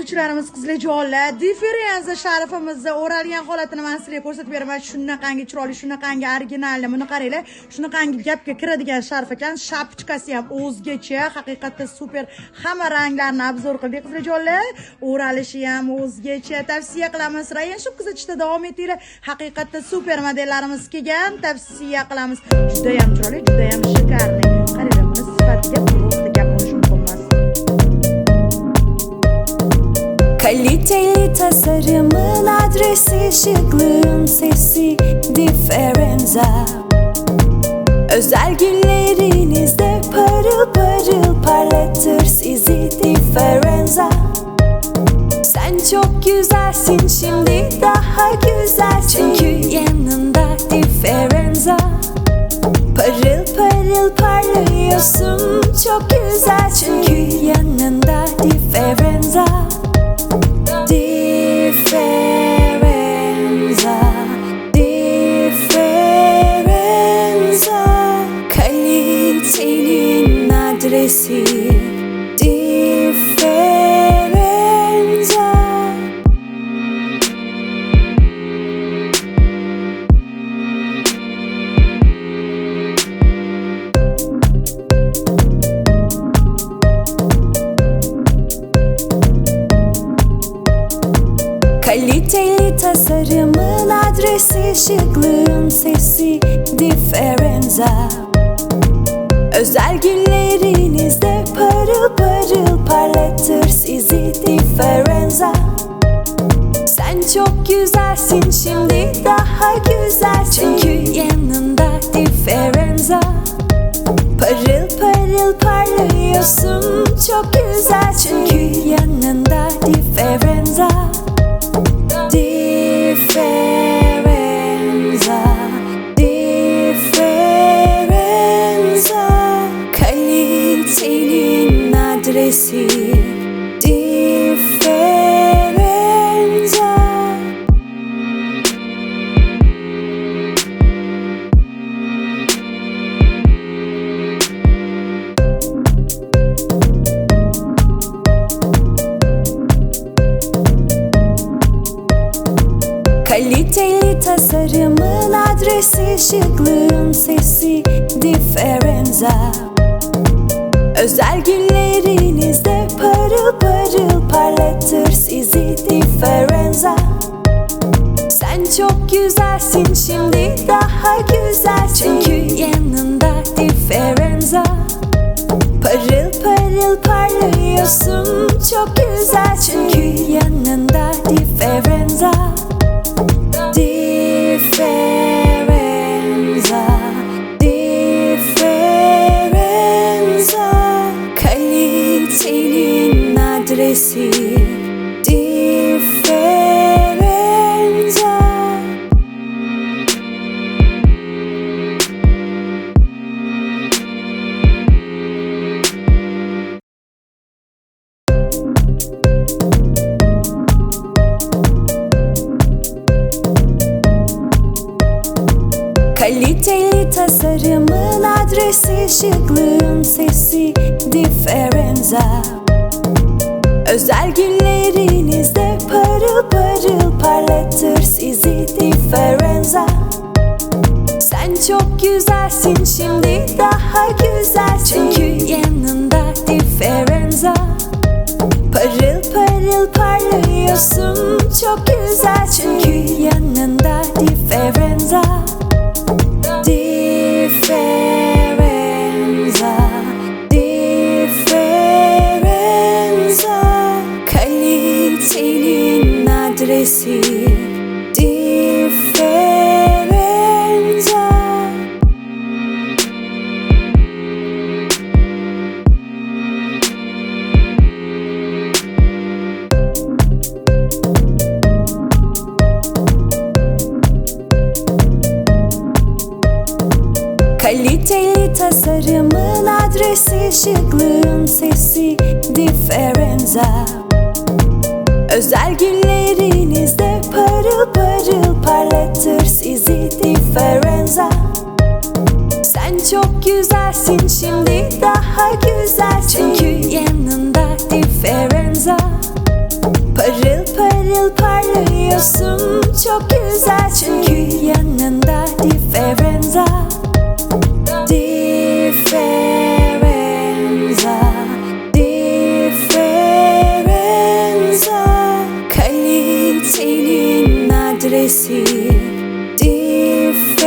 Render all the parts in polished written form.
sotuvchilarimiz qizlarjonlar, differensiya sharifimizda o'ralgan holatini men sizlarga ko'rsatib beraman. Shunaqangi chiroyli, shunaqangi originalni. Buni qaranglar. Shunaqangi gapga kiradigan sharf ekan. Shapchkasi ham o'zgacha, haqiqatda super. Hamma ranglarni obzor qildik qizlarjonlar. O'ralishi ham o'zgacha. Tavsiya qilamiz. Rayon shub kuzatishda davom etinglar. Haqiqatda super modellarimiz kelgan. Tavsiya qilamiz. Juda ham chiroyli, juda ham shikarli. Qaranglar, buni sifatiga просто gap bo'lishi mumkin emas. Kaliteli tasarımın adresi, şıklığın sesi, differenza. Özel günlerinizde parıl parıl parlatır sizi differenza. Sen çok güzelsin, şimdi daha güzel, çünkü yanında differenza. Parıl parıl parlıyorsun, çok güzel, çünkü yanında differenza. Differenza, differenza, kalitenin adresi, differenza. Kaliteli tasarımın adresi, şıklığın sesi, differenza. Özel günlerinizde parıl parıl parlatır sizi differenza. Sen çok güzelsin, şimdi daha güzel, çünkü yanında differenza. Parıl parıl parlıyorsun, çok güzel, çünkü yanında differenza. Differenza, differenza, kalitenin adresi, differenza. Kaliteli tasarımın adresi, şıklığın sesi, differenza. Özel günlerinizde parıl parıl parlatır sizi differenza. Sen çok güzelsin, şimdi daha güzel, çünkü yanında differenza. Parıl parıl parlıyorsun, çok güzel, çünkü yanında differenza. Differenza, differenza, kalitenin adresi, differenza. Kaliteli tasarımın adresi, şıklığın sesi, differenza. Özel günlerinizde parıl parıl parlatır sizi differenza. Sen çok güzelsin, şimdi daha güzel, çünkü yanında differenza. Parıl parıl parlıyorsun, çok güzel, çünkü yanında differenza. Differenza, differenza, kalitenin adresi, differenza. Kaliteli tasarımın adresi, şıklığın sesi, differenza. Özel günlerinizde parıl parıl parlatır sizi differenza. Sen çok güzelsin, şimdi daha güzel, çünkü yanında differenza. Parıl parıl parlıyorsun, çok güzel çünkü yanında differenza. Differenza, differenza. Kalitenin adresi differenza.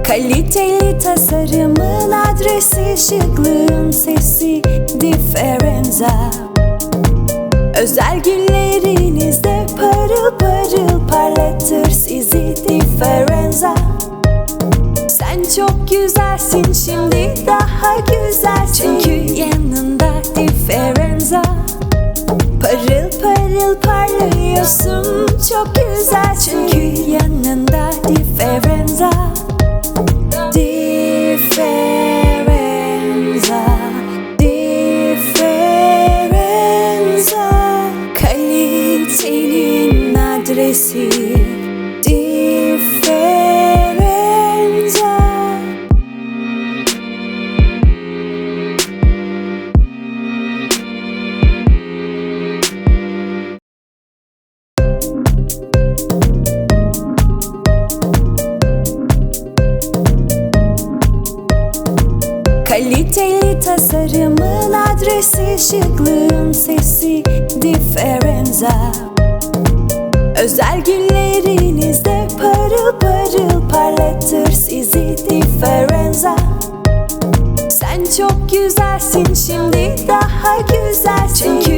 Kaliteli tasarımın adresi, şıklığın sesi differenza. Özel günlerinizde parıl parıl parlatır sizi differenza. Sen çok güzelsin şimdi, daha güzel çünkü yanında differenza. Parıl parıl parlıyorsun, çok güzel çünkü yanında differenza. Differenza, differenza. Kalitenin adresi differenza. Kaliteli tasarımın adresi, şıklığın sesi differenza. Özel günlerinizde parıl parıl parlatır sizi differenza. Sen çok güzelsin şimdi, daha güzel çünkü